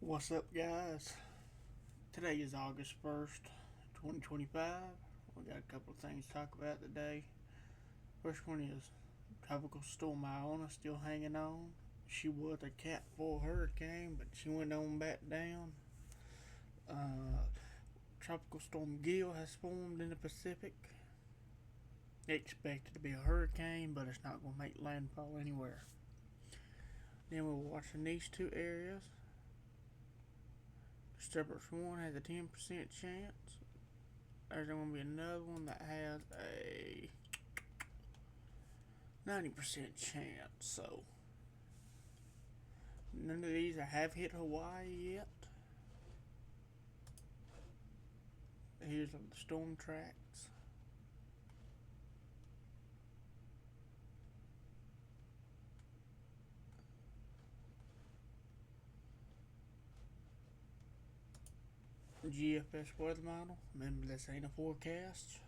What's up, guys? Today is August 1st, 2025. We got a couple of things to talk about today. First one is Tropical Storm Iona still hanging on. She was a Cat 4 hurricane, but she went on back down. Uh, Tropical Storm Gil has formed in the Pacific. Expected to be a hurricane, but it's not going to make landfall anywhere. Then we're watching these two areas. Disturbance 1 has a 10% chance. There's going to be another one that has a 90% chance. So, none of these have hit Hawaii yet. Here's the storm tracks. GFS weather model. Remember, this ain't a forecast.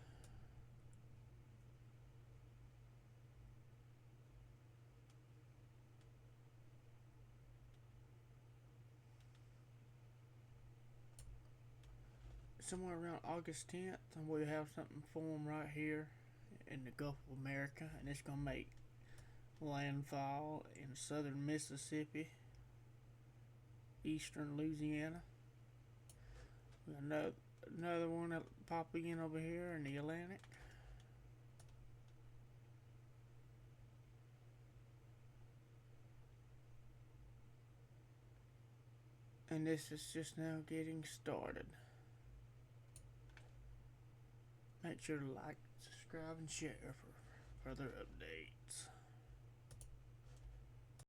Somewhere around August 10th, we'll have something form right here in the Gulf of America, and it's going to make landfall in southern Mississippi, eastern Louisiana. We got another one that popping in over here in the Atlantic. And this is just now getting started. Make sure to like, subscribe, and share for further updates.